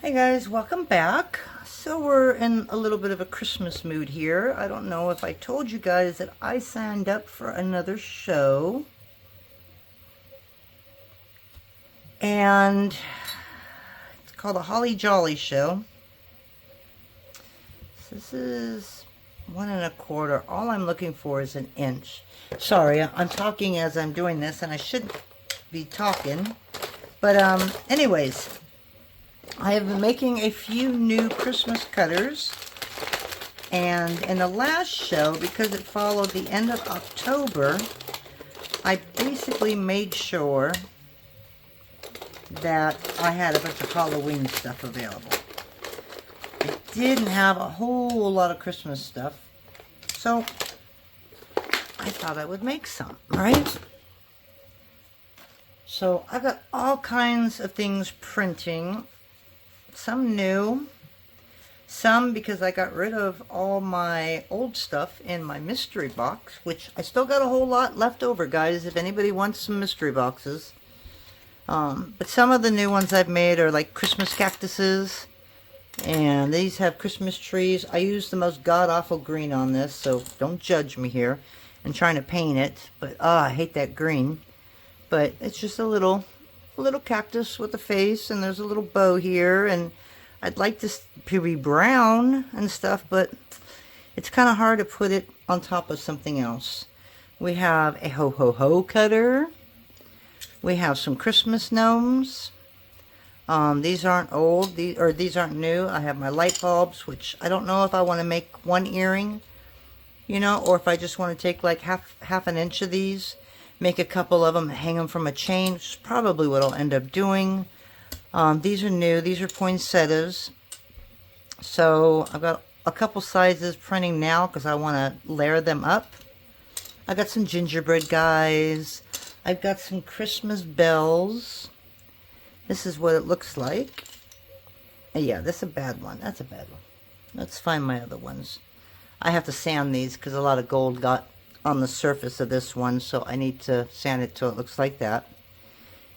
Hey guys, welcome back. So we're in a little bit of a Christmas mood here. I don't know if I told you guys that I signed up for another show. And it's called a Holly Jolly Show. So this is 1 1/4. All I'm looking for is an inch. Sorry, I'm talking as I'm doing this and I shouldn't be talking. But anyways, I have been making a few new Christmas cutters, and in the last show, because it followed the end of October, I basically made sure that I had a bunch of Halloween stuff available. I didn't have a whole lot of Christmas stuff, so I thought I would make some, right? So I've got all kinds of things printing. Some new, some because I got rid of all my old stuff in my mystery box, which I still got a whole lot left over, guys, if anybody wants some mystery boxes. But some of the new ones I've made are like Christmas cactuses, and these have Christmas trees. I used the most god-awful green on this, so don't judge me here. I'm trying to paint it, but I hate that green. But it's just a little cactus with a face, and there's a little bow here, and I'd like this to be brown and stuff, but it's kind of hard to put it on top of something else. We have a ho-ho-ho cutter. We have some Christmas gnomes. These aren't old, these aren't new. I have my light bulbs, which I don't know if I want to make one earring, you know, or if I just want to take like half an inch of these, make a couple of them, hang them from a chain, which is probably what I'll end up doing. These are new. These are poinsettias. So I've got a couple sizes printing now because I want to layer them up. I got some gingerbread guys. I've got some Christmas bells. This is what it looks like. Yeah, this is a bad one. That's a bad one. Let's find my other ones. I have to sand these because a lot of gold got on the surface of this one, so I need to sand it till it looks like that.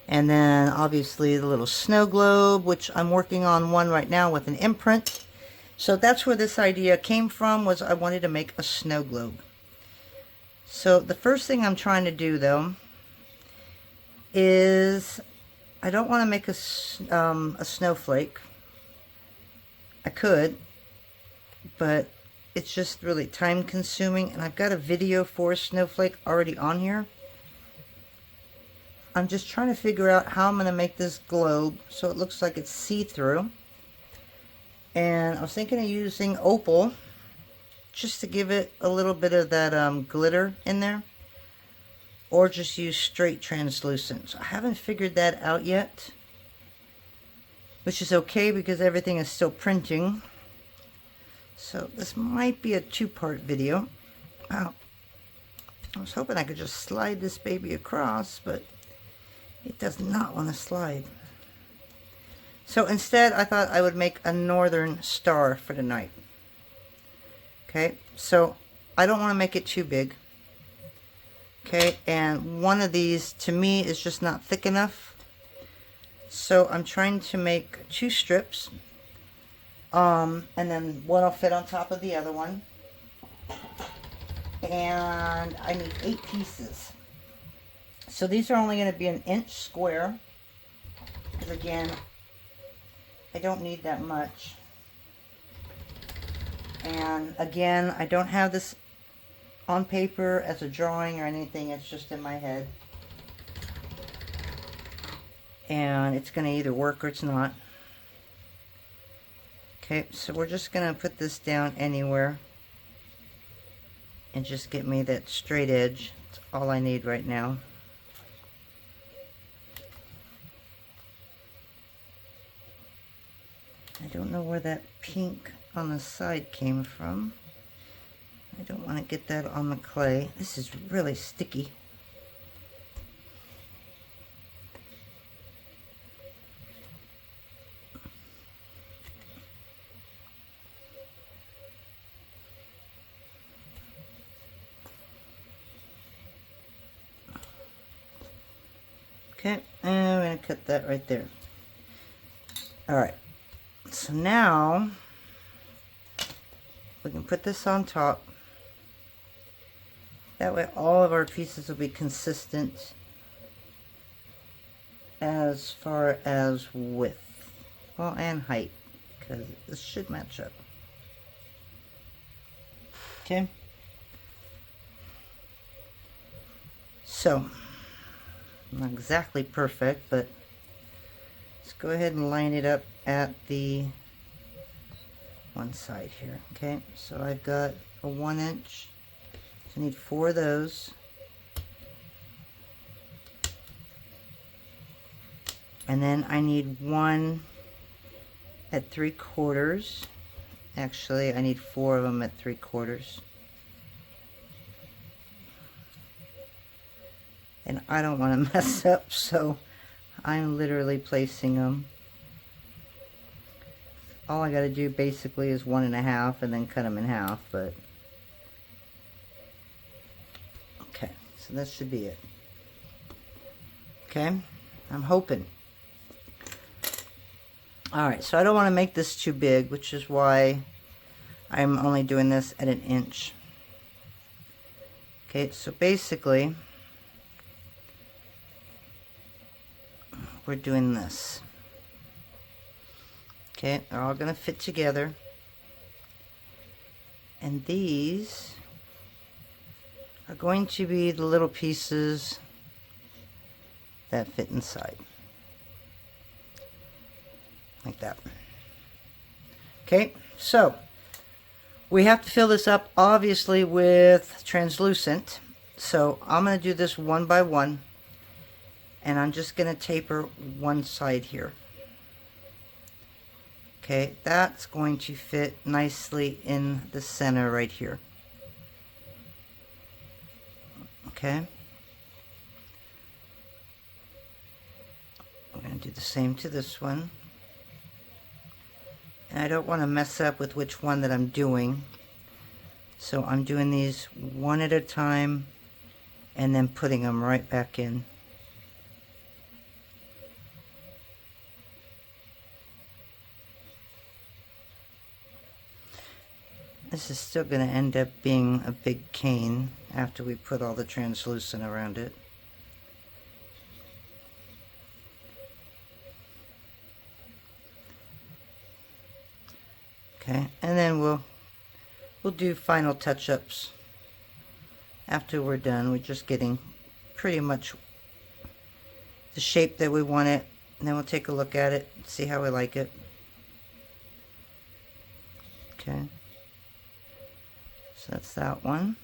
And then obviously the little snow globe, which I'm working on one right now with an imprint. So that's where this idea came from, was I wanted to make a snow globe. So the first thing I'm trying to do though is I don't want to make a snowflake. I could, but it's just really time consuming, and I've got a video for a snowflake already on here. I'm just trying to figure out how I'm going to make this globe so it looks like it's see-through. And I was thinking of using opal just to give it a little bit of that glitter in there, or just use straight translucent. So I haven't figured that out yet, which is okay because everything is still printing. So this might be a two-part video. Wow. I was hoping I could just slide this baby across, but it does not want to slide. So instead, I thought I would make a northern star for tonight. Okay, so I don't want to make it too big. Okay, and one of these, to me, is just not thick enough. So I'm trying to make 2 strips. And then one will fit on top of the other one. And I need 8 pieces. So these are only going to be an inch square. Because again, I don't need that much. And again, I don't have this on paper as a drawing or anything. It's just in my head. And it's going to either work or it's not. Okay, so we're just going to put this down anywhere and just get me that straight edge. That's all I need right now. I don't know where that pink on the side came from. I don't want to get that on the clay. This is really sticky. Okay, and I'm going to cut that right there. Alright, so now we can put this on top. That way all of our pieces will be consistent as far as width, well, and height, because this should match up. Okay. So, not exactly perfect, but let's go ahead and line it up at the one side here. Okay, so I've got a 1 inch, so I need 4 of those. And then I need 1 at 3/4. Actually, I need 4 of them at 3/4. And I don't want to mess up, so I'm literally placing them. All I got to do basically is 1 1/2 and then cut them in half, but okay, so that should be it. Okay, I'm hoping. Alright, so I don't want to make this too big, which is why I'm only doing this at 1 inch. Okay, so basically we're doing this. Okay, they're all going to fit together. And these are going to be the little pieces that fit inside. Like that. Okay, so we have to fill this up obviously with translucent. So I'm going to do this one by one, and I'm just going to taper one side here. Okay, that's going to fit nicely in the center right here. Okay. I'm going to do the same to this one. And I don't want to mess up with which one that I'm doing. So I'm doing these one at a time and then putting them right back in. This is still going to end up being a big cane after we put all the translucent around it. Okay, and then we'll do final touch-ups after we're done. We're just getting pretty much the shape that we want it, and then we'll take a look at it, see how we like it. Okay, so that's that one.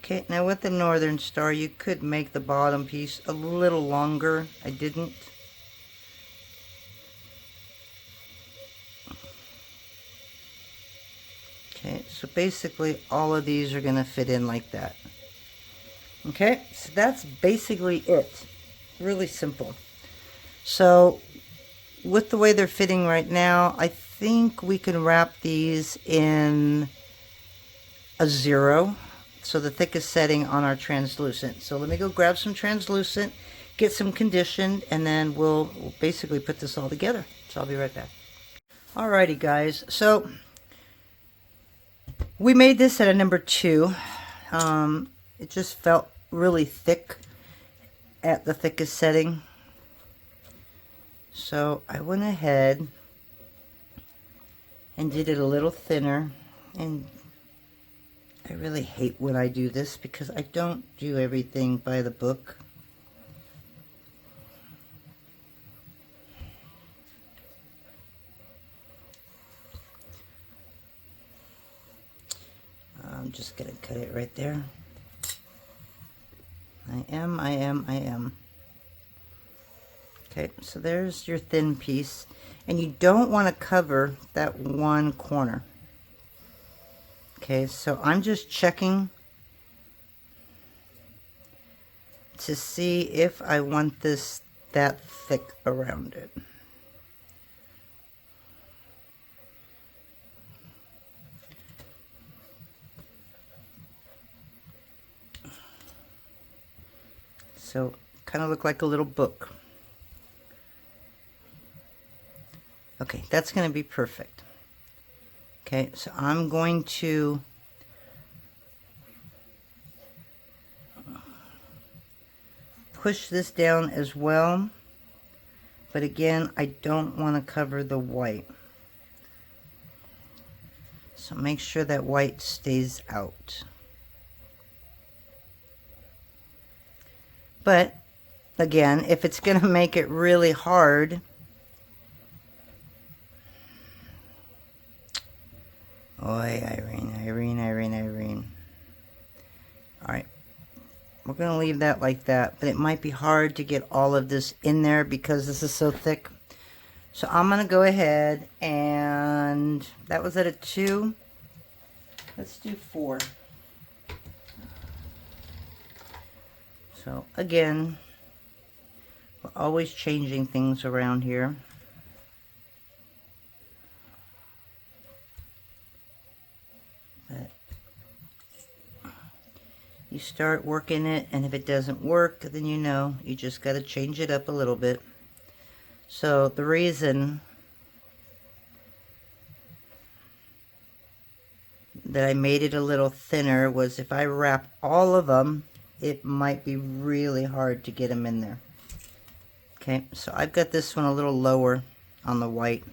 Okay, now with the Northern Star, you could make the bottom piece a little longer. I didn't. Okay, so basically all of these are going to fit in like that. Okay, so that's basically it. Really simple. So with the way they're fitting right now, I think we can wrap these in a 0. So the thickest setting on our translucent. So let me go grab some translucent, get some conditioned, and then we'll basically put this all together. So I'll be right back. Alrighty guys, so we made this at a number 2. It just felt really thick at the thickest setting. So I went ahead and did it a little thinner, and I really hate when I do this because I don't do everything by the book. I'm just going to cut it right there. I am. Okay, so there's your thin piece. And you don't want to cover that one corner. Okay, so I'm just checking to see if I want this that thick around it. so kind of look like a little book. Okay, that's going to be perfect. Okay, so I'm going to push this down as well, but again, I don't want to cover the white. So make sure that white stays out. But again, if it's going to make it really hard, Irene. All right, we're going to leave that like that, but it might be hard to get all of this in there because this is so thick. So I'm going to go ahead, and that was at a 2. Let's do 4. So again, we're always changing things around here. But you start working it, and if it doesn't work, then you know you just got to change it up a little bit. So the reason that I made it a little thinner was if I wrap all of them, it might be really hard to get them in there. Okay, so I've got this one a little lower on the white,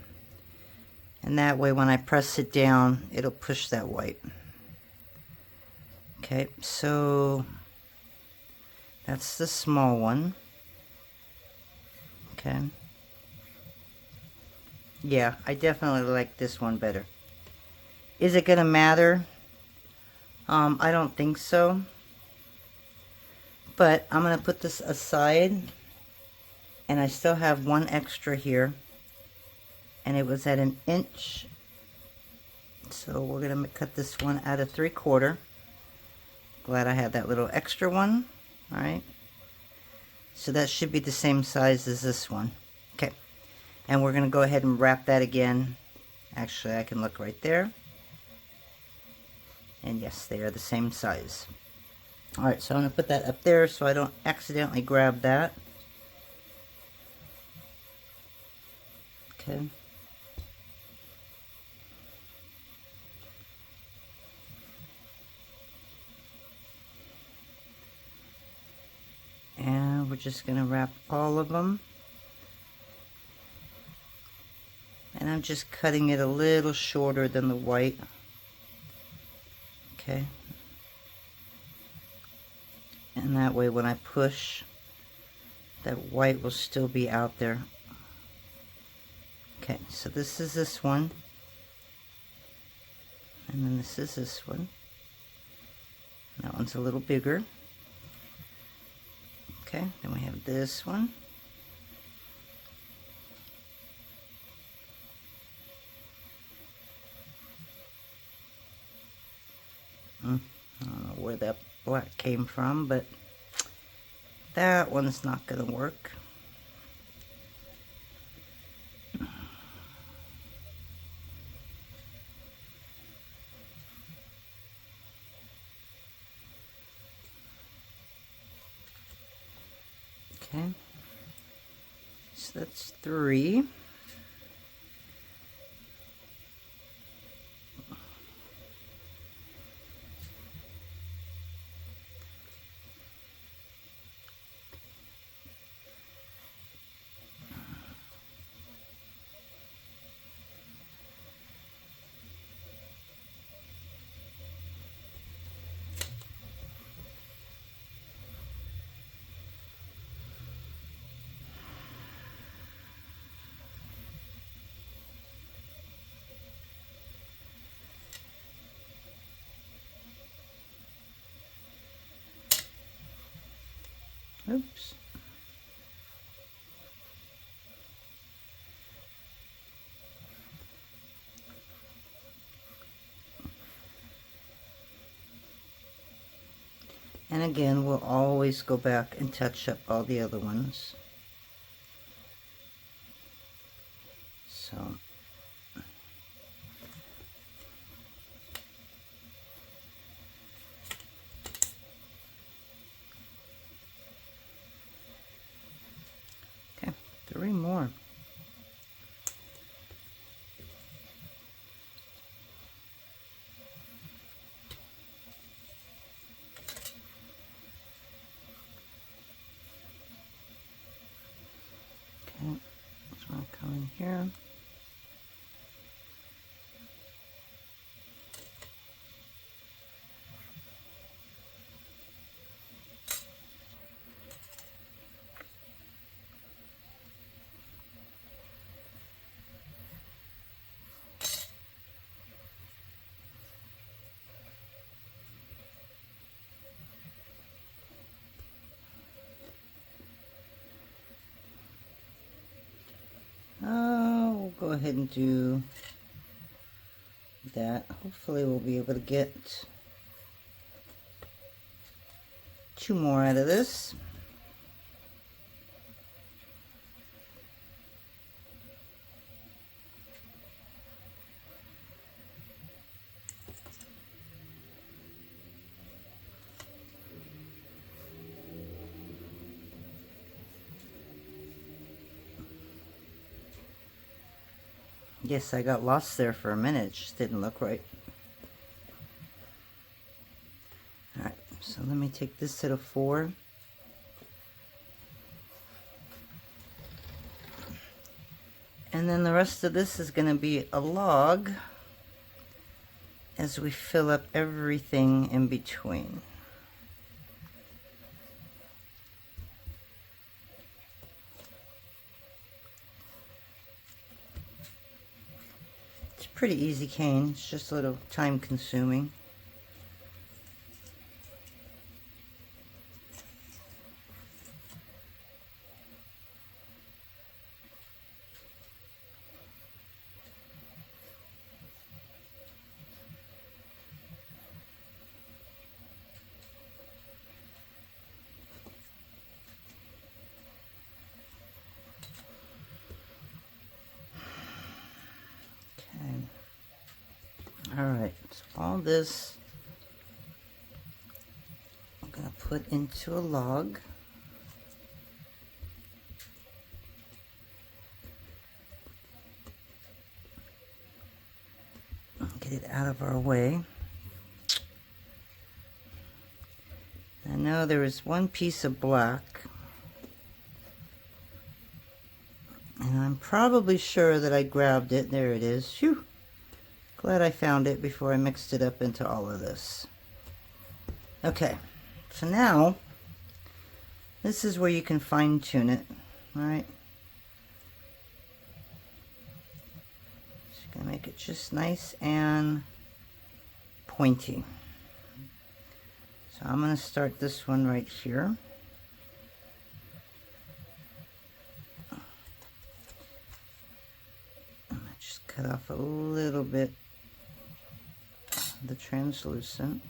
and that way when I press it down, it'll push that white. Okay, so that's the small one. Okay. Yeah, I definitely like this one better. Is it going to matter? I don't think so. But I'm going to put this aside, and I still have one extra here, and it was at 1 inch. So we're going to cut this one out of 3/4. Glad I had that little extra one. All right. So that should be the same size as this one. Okay. And we're going to go ahead and wrap that again. Actually, I can look right there. And yes, they are the same size. Alright, so I'm going to put that up there so I don't accidentally grab that. Okay. And we're just going to wrap all of them. And I'm just cutting it a little shorter than the white. Okay. And that way when I push, that white will still be out there. Okay, so this is this one. And then this is this one. That one's a little bigger. Okay, then we have this one. I don't know where that black came from, but that one's not going to work. Okay, so that's 3. Oops. And again, we'll always go back and touch up all the other ones. So in here. We'll go ahead and do that. Hopefully we'll be able to get 2 more out of this. Yes, I got lost there for a minute. It just didn't look right. Alright, so let me take this set of 4. And then the rest of this is going to be a log as we fill up everything in between. Pretty easy cane, it's just a little time consuming. Alright, so all this I'm going to put into a log. Get it out of our way. I know there is one piece of black, and I'm probably sure that I grabbed it. There it is. Phew! Glad I found it before I mixed it up into all of this. Okay, so now this is where you can fine tune it. All right, just gonna make it just nice and pointy. So I'm gonna start this one right here. I'm gonna just cut off a little bit the translucent.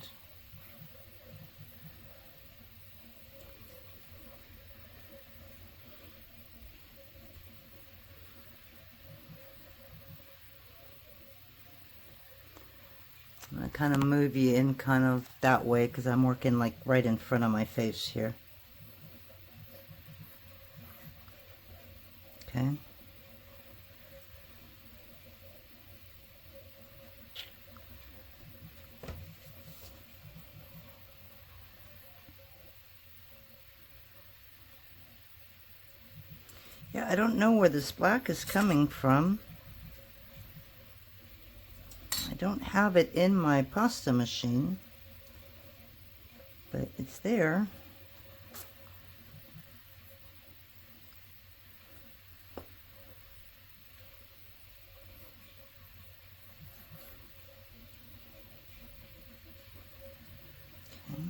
I'm going to kind of move you in kind of that way because I'm working like right in front of my face here. Okay. Yeah, I don't know where this black is coming from. I don't have it in my pasta machine, but it's there. Okay.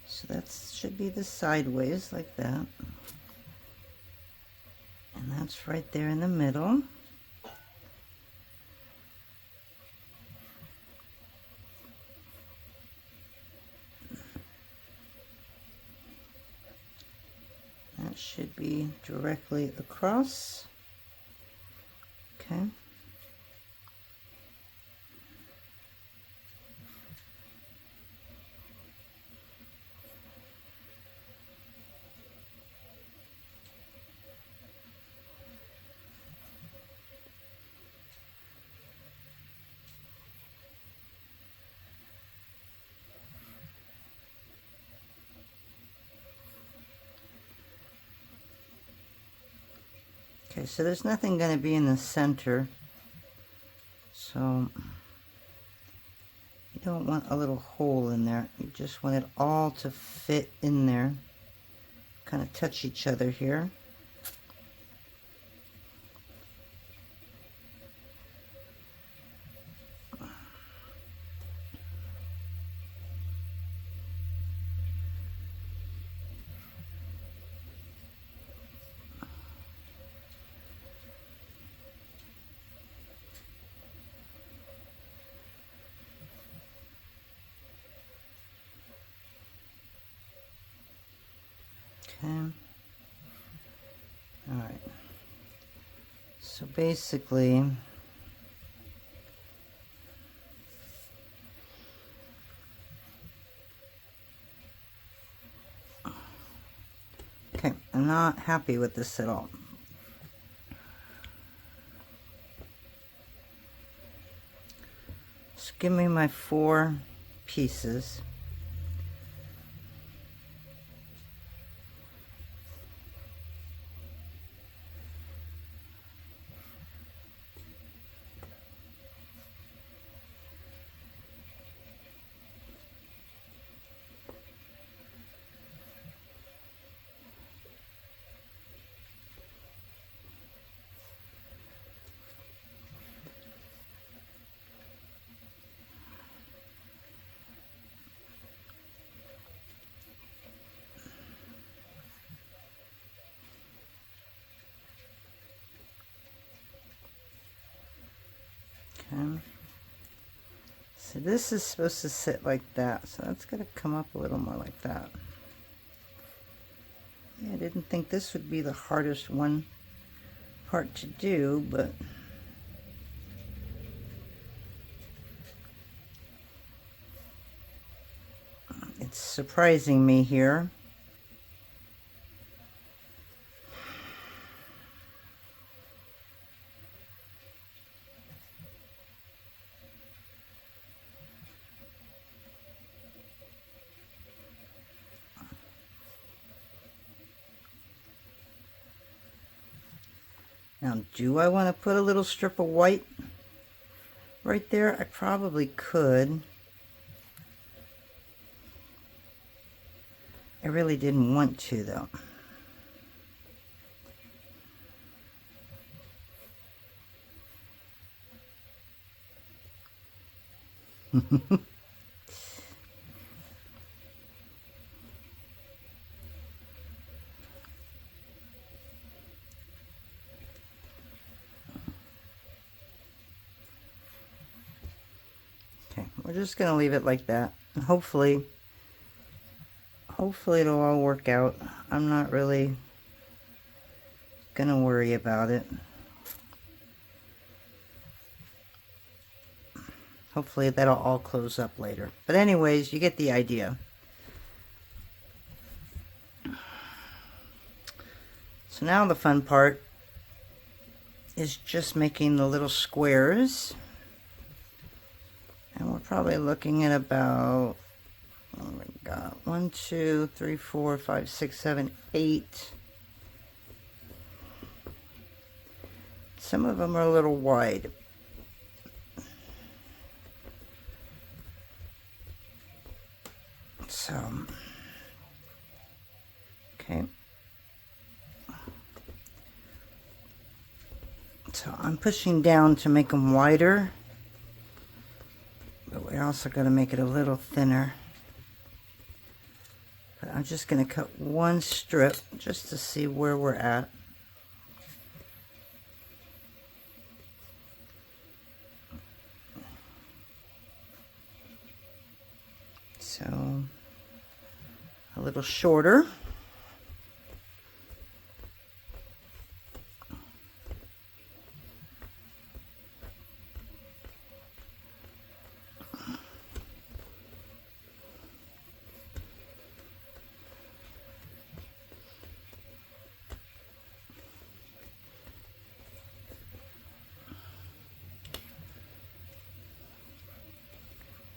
So that should be the sideways like that. And that's right there in the middle. That should be directly across. Okay. Okay, so there's nothing going to be in the center, so you don't want a little hole in there. You just want it all to fit in there, kind of touch each other here. Okay. All right. So basically, okay, I'm not happy with this at all. Just give me my 4 pieces. Okay. So this is supposed to sit like that, so that's going to come up a little more like that. Yeah, I didn't think this would be the hardest one part to do, but it's surprising me here. Now, do I want to put a little strip of white right there? I probably could. I really didn't want to, though. Okay, we're just going to leave it like that. And hopefully it'll all work out. I'm not really going to worry about it. Hopefully that'll all close up later. But anyways, you get the idea. So now the fun part is just making the little squares. And we're probably looking at about, oh my God, 1, 2, 3, 4, 5, 6, 7, 8. Some of them are a little wide. So, okay. So I'm pushing down to make them wider, but we're also going to make it a little thinner. But I'm just going to cut one strip just to see where we're at. So a little shorter.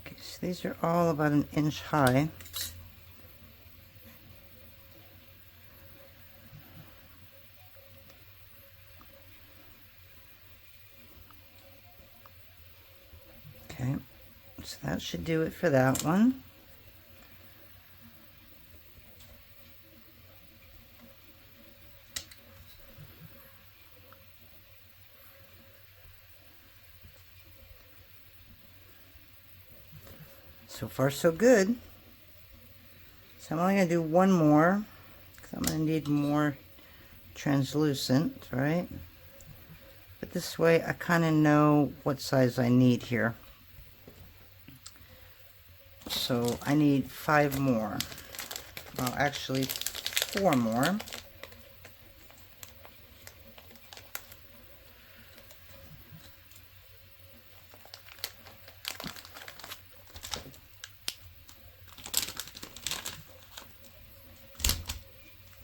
Okay, so these are all about 1 inch high. So that should do it for that one. So far so good. So I'm only going to do one more, because I'm going to need more translucent, right? But this way I kind of know what size I need here. So I need 5 more. Well, actually 4 more.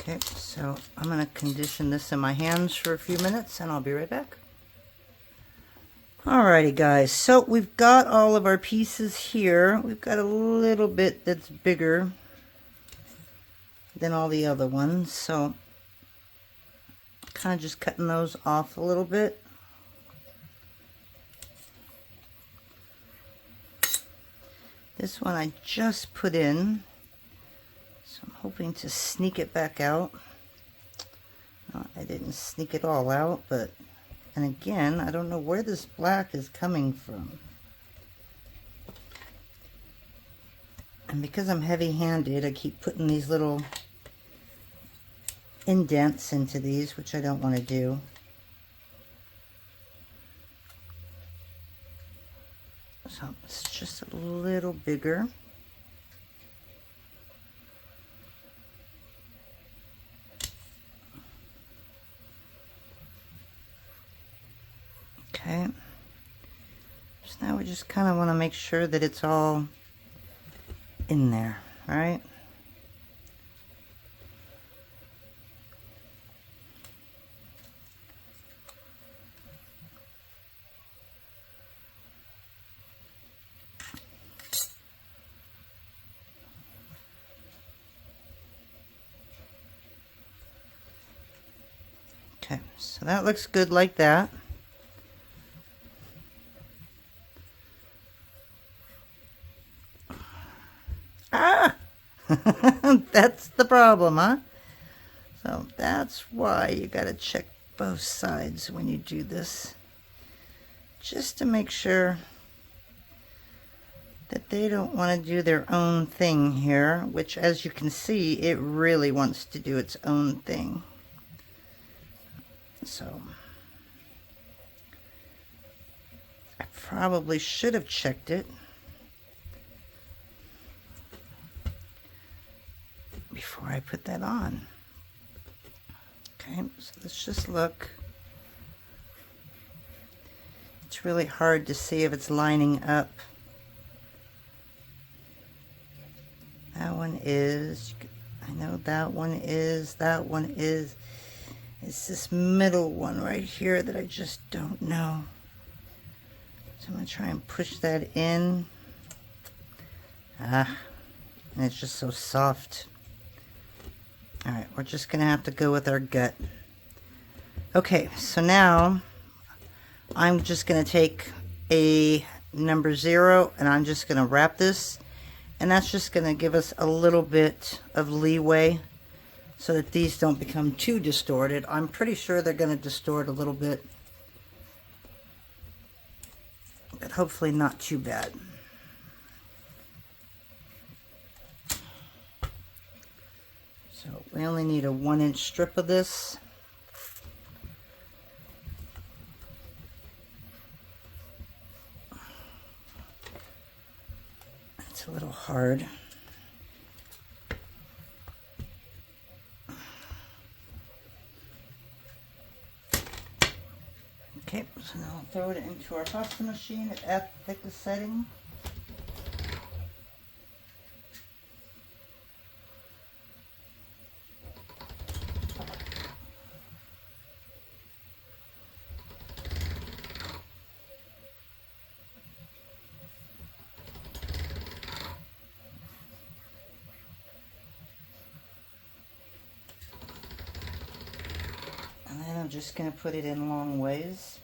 Okay, so I'm going to condition this in my hands for a few minutes and I'll be right back. Alrighty guys, so we've got all of our pieces here. We've got a little bit that's bigger than all the other ones, so kind of just cutting those off a little bit. This one I just put in, so I'm hoping to sneak it back out. No, I didn't sneak it all out, but, and again, I don't know where this black is coming from. And because I'm heavy-handed, I keep putting these little indents into these, which I don't want to do. So it's just a little bigger. Okay. So now we just kind of want to make sure that it's all in there, right? Okay, so that looks good like that. Ah! That's the problem, huh? So that's why you gotta check both sides when you do this. Just to make sure that they don't want to do their own thing here, which as you can see, it really wants to do its own thing. So I probably should have checked it before I put that on. Okay, so let's just look. It's really hard to see if it's lining up. That one is, I know that one is, that one is. It's this middle one right here that I just don't know. So I'm going to try and push that in. Ah, and it's just so soft. Alright, we're just going to have to go with our gut. Okay, so now I'm just going to take a number 0 and I'm just going to wrap this. And that's just going to give us a little bit of leeway so that these don't become too distorted. I'm pretty sure they're going to distort a little bit, but hopefully not too bad. So we only need a 1-inch strip of this. It's a little hard. Okay, so now I'll throw it into our pasta machine at the thickest setting. And then I'm just going to put it in long ways.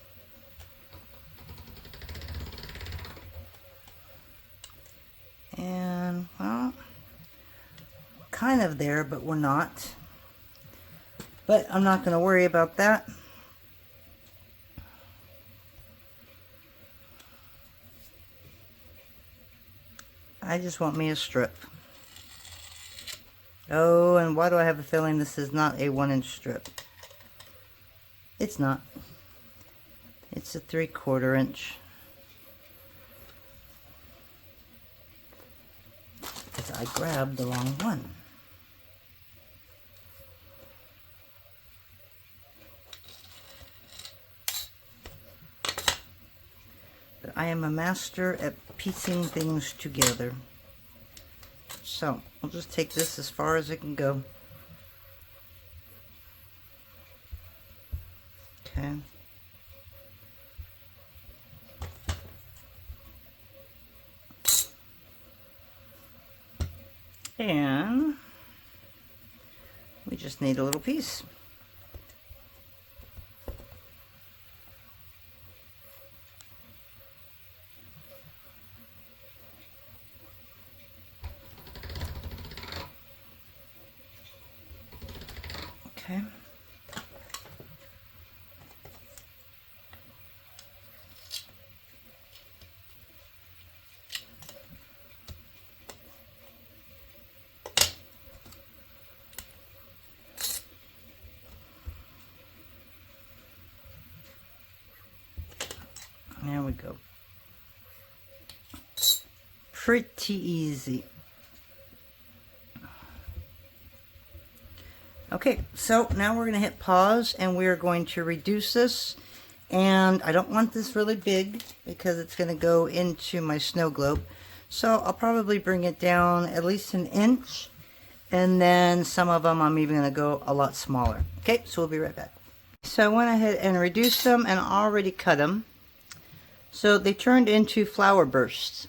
And, well, kind of there, but we're not. But I'm not going to worry about that. I just want me a strip. Oh, and why do I have a feeling this is not a 1-inch strip? It's not. It's a 3/4 inch. Because I grabbed the wrong one. But I am a master at piecing things together. So, I'll just take this as far as it can go. Okay. And we just need a little piece. Okay. There we go. Pretty easy. Okay, so now we're going to hit pause and we're going to reduce this. And I don't want this really big because it's going to go into my snow globe. So I'll probably bring it down at least 1 inch. And then some of them I'm even going to go a lot smaller. Okay, so we'll be right back. So I went ahead and reduced them and already cut them. So they turned into flower bursts.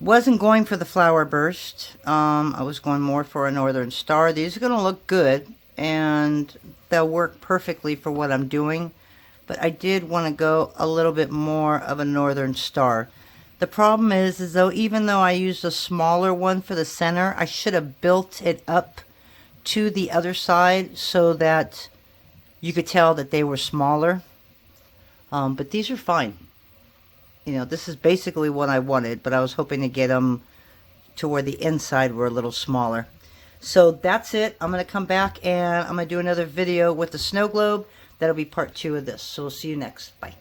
Wasn't going for the flower burst. I was going more for a northern star. These are going to look good and they'll work perfectly for what I'm doing. But I did want to go a little bit more of a northern star. The problem is though, even though I used a smaller one for the center, I should have built it up to the other side so that you could tell that they were smaller. But these are fine. You know, this is basically what I wanted, but I was hoping to get them to where the inside were a little smaller. So that's it. I'm going to come back and I'm going to do another video with the snow globe. That'll be part 2 of this. So we'll see you next. Bye.